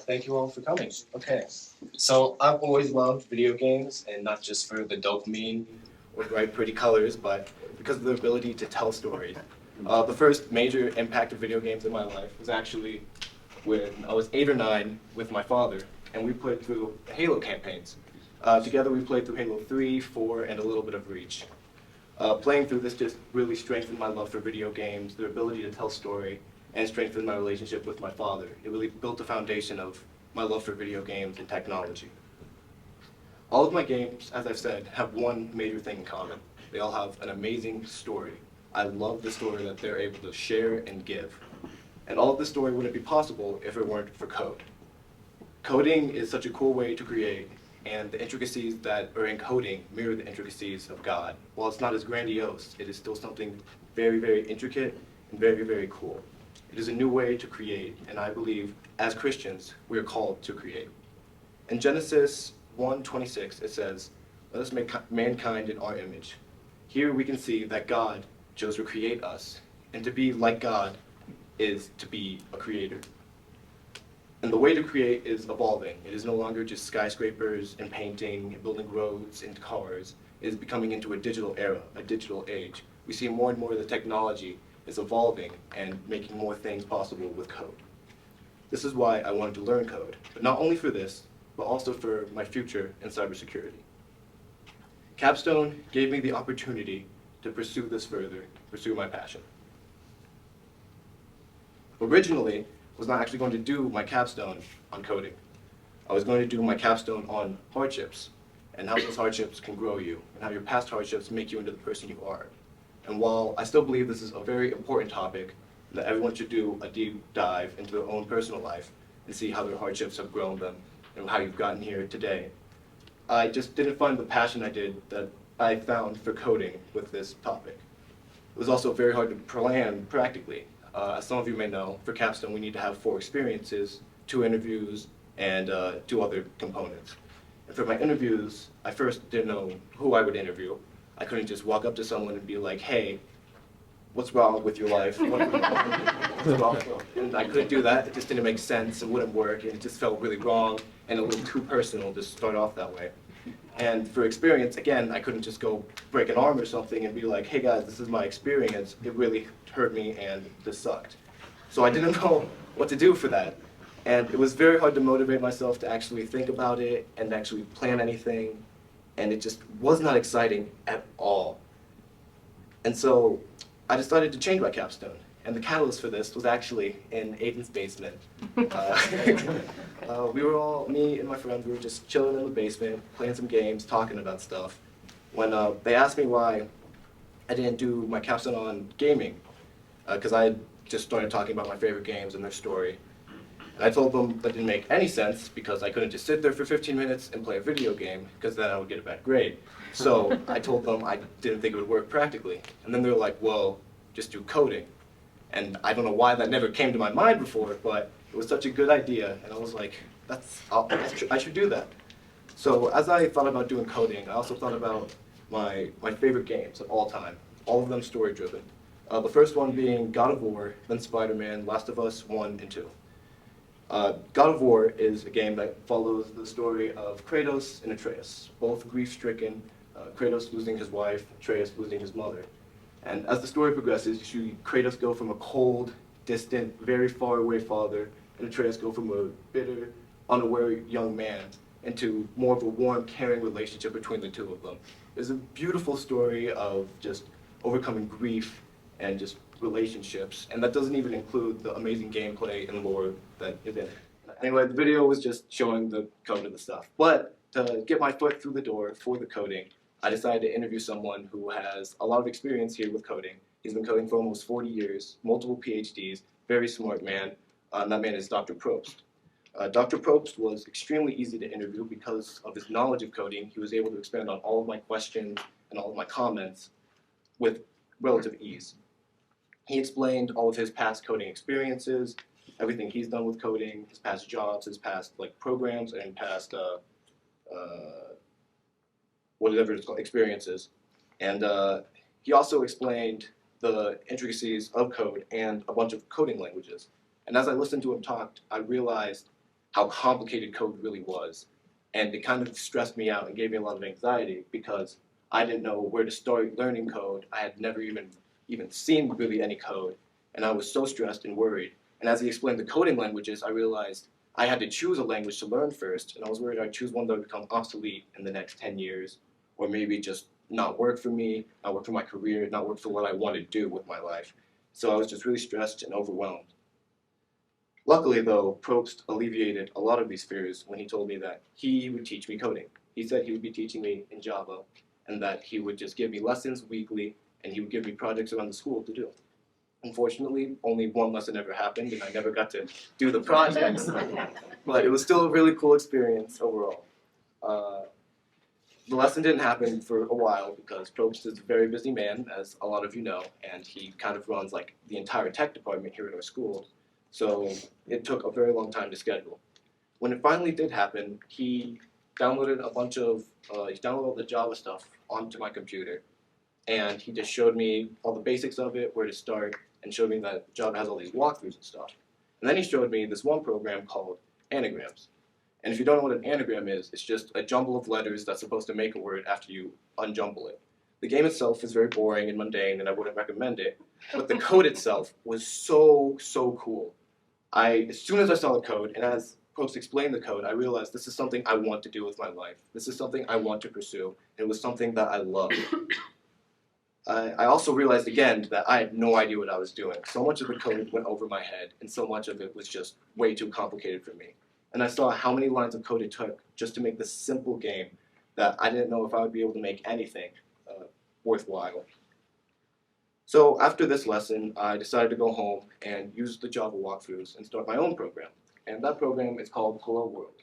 thank you all for coming. Okay, so I've always loved video games, and not just for the dopamine or bright, pretty colors, but because of the ability to tell stories. The first major impact of video games in my life was actually when I was 8 or 9 with my father, and we played through the Halo campaigns. Together we played through Halo 3, 4, and a little bit of Reach. Playing through this just really strengthened my love for video games, their ability to tell story, and strengthened my relationship with my father. It really built the foundation of my love for video games and technology. All of my games, as I've said, have one major thing in common. They all have an amazing story. I love the story that they're able to share and give. And all of this story wouldn't be possible if it weren't for code. Coding is such a cool way to create, and the intricacies that are in coding mirror the intricacies of God. While it's not as grandiose, it is still something very, very intricate and very, very cool. It is a new way to create, and I believe, as Christians, we are called to create. In Genesis 1:26, it says, "Let us make mankind in our image." Here we can see that God chose to create us, and to be like God is to be a creator. And the way to create is evolving. It is no longer just skyscrapers and painting, and building roads and cars. It is becoming into a digital era, a digital age. We see more and more of the technology is evolving and making more things possible with code. This is why I wanted to learn code, but not only for this, but also for my future in cybersecurity. Capstone gave me the opportunity to pursue this further, pursue my passion. Originally, I was not actually going to do my capstone on coding. I was going to do my capstone on hardships, and how those hardships can grow you, and how your past hardships make you into the person you are. And while I still believe this is a very important topic, that everyone should do a deep dive into their own personal life and see how their hardships have grown them and how you've gotten here today, I just didn't find the passion that I found for coding with this topic. It was also very hard to plan practically. As some of you may know, for Capstone we need to have 4 experiences, 2 interviews, and 2 other components. And for my interviews, I first didn't know who I would interview. I couldn't just walk up to someone and be like, "Hey, what's wrong with your life? What's wrong?" And I couldn't do that. It just didn't make sense. It wouldn't work. And it just felt really wrong and a little too personal to start off that way. And for experience, again, I couldn't just go break an arm or something and be like, "Hey guys, this is my experience. It really hurt me and this sucked." So I didn't know what to do for that. And it was very hard to motivate myself to actually think about it and actually plan anything. And it just was not exciting at all. And so I decided to change my capstone. And the catalyst for this was actually in Aiden's basement. We were all, me and my friends, we were just chilling in the basement, playing some games, talking about stuff, when they asked me why I didn't do my capstone on gaming, because I had just started talking about my favorite games and their story. And I told them that didn't make any sense because I couldn't just sit there for 15 minutes and play a video game because then I would get a bad grade. So I told them I didn't think it would work practically. And then they were like, "Well, just do coding." And I don't know why that never came to my mind before, but it was such a good idea. And I was like, I should do that. So as I thought about doing coding, I also thought about my favorite games of all time, all of them story-driven. The first one being God of War, then Spider-Man, Last of Us 1 and 2. God of War is a game that follows the story of Kratos and Atreus, both grief-stricken, Kratos losing his wife, Atreus losing his mother. And as the story progresses, you see Kratos go from a cold, distant, very far away father, and Atreus go from a bitter, unaware young man into more of a warm, caring relationship between the two of them. It's a beautiful story of just overcoming grief and just relationships, and that doesn't even include the amazing gameplay and lore that is in it. Anyway, the video was just showing the code of the stuff. But to get my foot through the door for the coding, I decided to interview someone who has a lot of experience here with coding. He's been coding for almost 40 years, multiple PhDs, very smart man. That man is Dr. Probst. Dr. Probst was extremely easy to interview because of his knowledge of coding. He was able to expand on all of my questions and all of my comments with relative ease. He explained all of his past coding experiences, everything he's done with coding, his past jobs, his past programs, and past whatever it's called, experiences. And he also explained the intricacies of code and a bunch of coding languages. And as I listened to him talk, I realized how complicated code really was. And it kind of stressed me out and gave me a lot of anxiety because I didn't know where to start learning code. I had never even seen really any code, and I was so stressed and worried. And as he explained the coding languages, I realized I had to choose a language to learn first, and I was worried I'd choose one that would become obsolete in the next 10 years, or maybe just not work for me, not work for my career, not work for what I want to do with my life. So I was just really stressed and overwhelmed. Luckily, though, Probst alleviated a lot of these fears when he told me that he would teach me coding. He said he would be teaching me in Java, and that he would just give me lessons weekly, and he would give me projects around the school to do. Unfortunately, only one lesson ever happened, and I never got to do the projects. But it was still a really cool experience overall. Uh, the lesson didn't happen for a while because Probst is a very busy man, as a lot of you know, and he kind of runs like the entire tech department here at our school. So it took a very long time to schedule. When it finally did happen, he downloaded he downloaded all the Java stuff onto my computer, and he just showed me all the basics of it, where to start, and showed me that Java has all these walkthroughs and stuff. And then he showed me this one program called anagrams. And if you don't know what an anagram is, it's just a jumble of letters that's supposed to make a word after you unjumble it. The game itself is very boring and mundane, and I wouldn't recommend it, but the code itself was so cool. As soon as I saw the code, and as Probst explained the code, I realized this is something I want to do with my life. This is something I want to pursue. It was something that I love. I also realized again that I had no idea what I was doing. So much of the code went over my head, and so much of it was just way too complicated for me. And I saw how many lines of code it took just to make this simple game that I didn't know if I would be able to make anything worthwhile. So after this lesson, I decided to go home and use the Java walkthroughs and start my own program. And that program is called Hello World.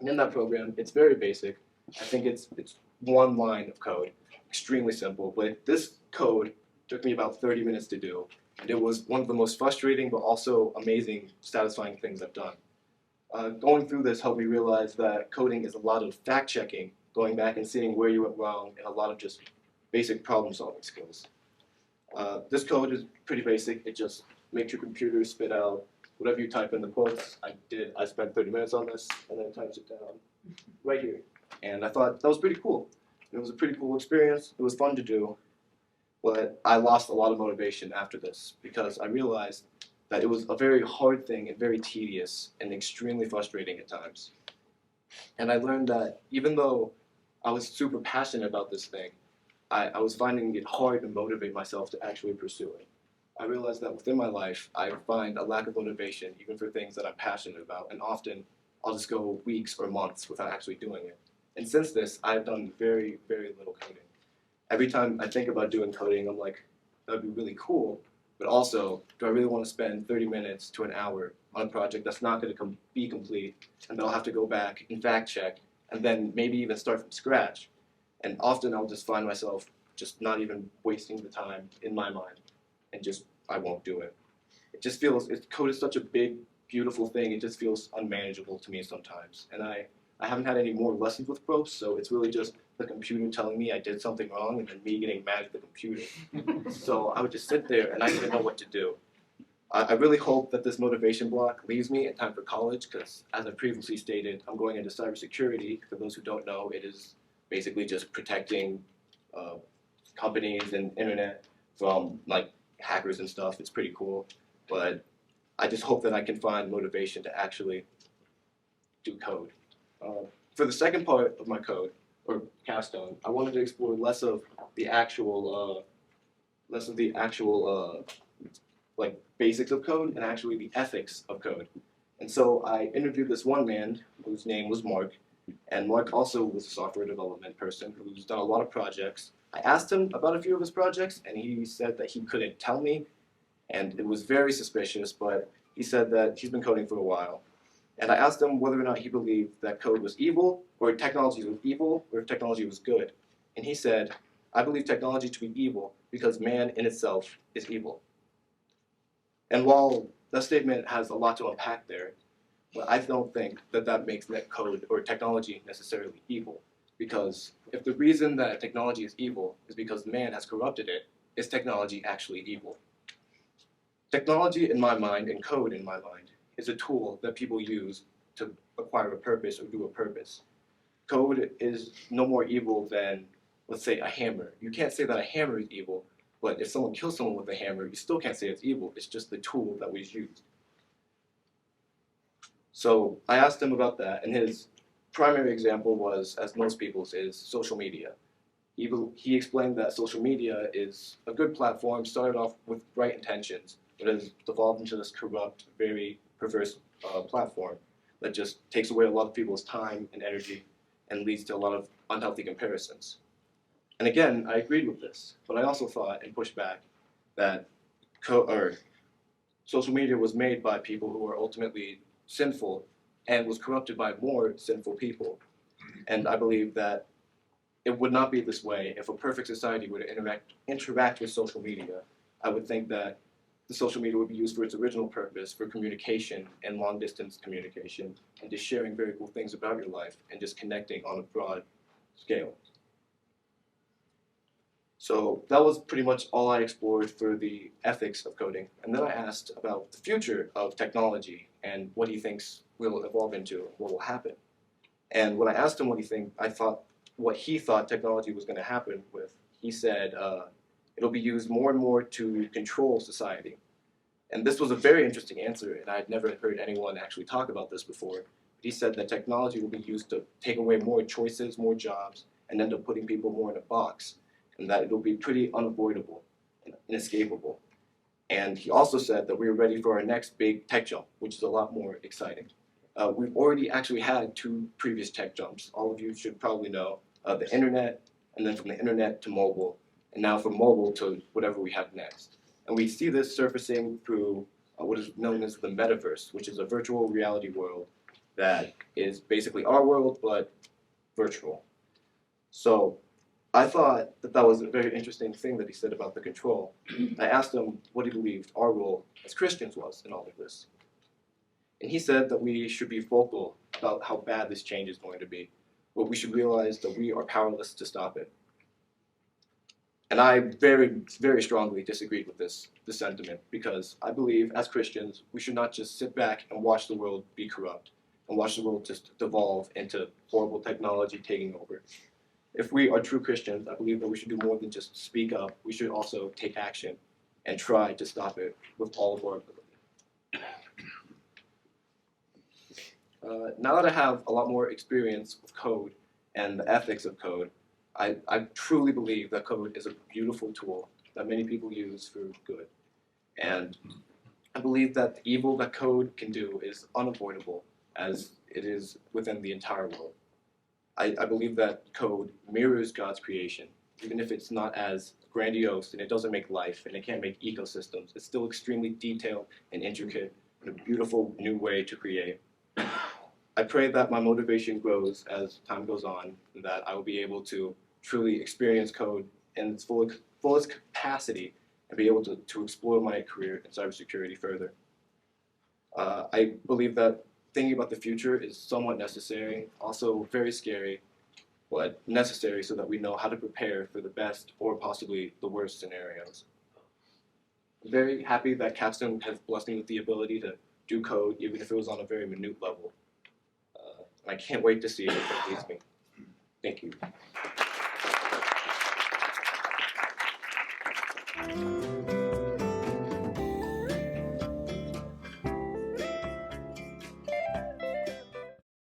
And in that program, it's very basic. I think it's one line of code, extremely simple. But this code took me about 30 minutes to do. And it was one of the most frustrating but also amazing, satisfying things I've done. Going through this helped me realize that coding is a lot of fact-checking, going back and seeing where you went wrong, and a lot of just basic problem-solving skills. This code is pretty basic. It just makes your computer spit out whatever you type in the quotes. I spent 30 minutes on this, and then it types it down right here. And I thought that was pretty cool. It was a pretty cool experience. It was fun to do, but I lost a lot of motivation after this because I realized that it was a very hard thing and very tedious and extremely frustrating at times. And I learned that even though I was super passionate about this thing, I was finding it hard to motivate myself to actually pursue it. I realized that within my life, I find a lack of motivation even for things that I'm passionate about, and often I'll just go weeks or months without actually doing it. And since this, I've done very little coding. Every time I think about doing coding, I'm like, that'd be really cool, but also, do I really want to spend 30 minutes to an hour on a project that's not going to be complete, and then I'll have to go back and fact check, and then maybe even start from scratch? And often I'll just find myself just not even wasting the time in my mind, and just, I won't do it. It just feels, code is such a big, beautiful thing, it just feels unmanageable to me sometimes. And I haven't had any more lessons with Probst, so it's really just the computer telling me I did something wrong, and then me getting mad at the computer. So I would just sit there, and I didn't know what to do. I really hope that this motivation block leaves me in time for college, because as I previously stated, I'm going into cybersecurity. For those who don't know, it is basically just protecting companies and internet from like hackers and stuff. It's pretty cool, but I just hope that I can find motivation to actually do code. For the second part of my code, or capstone, I wanted to explore less of the actual like basics of code and actually the ethics of code. And so I interviewed this one man whose name was Mark, and Mark also was a software development person who's done a lot of projects. I asked him about a few of his projects, and he said that he couldn't tell me, and it was very suspicious, but he said that he's been coding for a while. And I asked him whether or not he believed that code was evil, or technology was evil, or if technology was good. And he said, I believe technology to be evil because man in itself is evil. And while that statement has a lot to unpack there, but I don't think that that makes net code or technology necessarily evil. Because if the reason that technology is evil is because man has corrupted it, is technology actually evil? Technology in my mind and code in my mind is a tool that people use to acquire a purpose or do a purpose. Code is no more evil than, let's say, a hammer. You can't say that a hammer is evil, but if someone kills someone with a hammer, you still can't say it's evil. It's just the tool that was used. So I asked him about that, and his primary example was, as most people's, is social media. He explained that social media is a good platform, started off with right intentions, but has devolved into this corrupt, very perverse platform that just takes away a lot of people's time and energy and leads to a lot of unhealthy comparisons. And again, I agreed with this, but I also thought and pushed back that social media was made by people who are ultimately sinful and was corrupted by more sinful people. And I believe that it would not be this way if a perfect society were to interact with social media. I would think that the social media would be used for its original purpose, for communication and long-distance communication, and just sharing very cool things about your life and just connecting on a broad scale. So that was pretty much all I explored for the ethics of coding. And then I asked about the future of technology and what he thinks will evolve into, what will happen. And when I asked him what he thought technology was going to happen with, he said it'll be used more and more to control society. And this was a very interesting answer, and I had never heard anyone actually talk about this before. He said that technology will be used to take away more choices, more jobs, and end up putting people more in a box, and that it'll be pretty unavoidable and inescapable. And he also said that we were ready for our next big tech jump, which is a lot more exciting. We've already actually had 2 previous tech jumps. All of you should probably know the internet, and then from the internet to mobile, and now from mobile to whatever we have next. And we see this surfacing through what is known as the metaverse, which is a virtual reality world that is basically our world, but virtual. So I thought that that was a very interesting thing that he said about the control. I asked him what he believed our role as Christians was in all of this. And he said that we should be vocal about how bad this change is going to be, but we should realize that we are powerless to stop it. And I very, very strongly disagreed with this sentiment, because I believe as Christians, we should not just sit back and watch the world be corrupt and watch the world just devolve into horrible technology taking over. If we are true Christians, I believe that we should do more than just speak up. We should also take action and try to stop it with all of our ability. Now that I have a lot more experience with code and the ethics of code, I truly believe that code is a beautiful tool that many people use for good. And I believe that the evil that code can do is unavoidable, as it is within the entire world. I believe that code mirrors God's creation, even if it's not as grandiose and it doesn't make life and it can't make ecosystems. It's still extremely detailed and intricate and a beautiful new way to create. I pray that my motivation grows as time goes on, and that I will be able to truly experience code in its fullest capacity and be able to explore my career in cybersecurity further. I believe that thinking about the future is somewhat necessary, also very scary, but necessary so that we know how to prepare for the best or possibly the worst scenarios. I'm very happy that Capstone has blessed me with the ability to do code, even if it was on a very minute level. And I can't wait to see where it leads me. Thank you.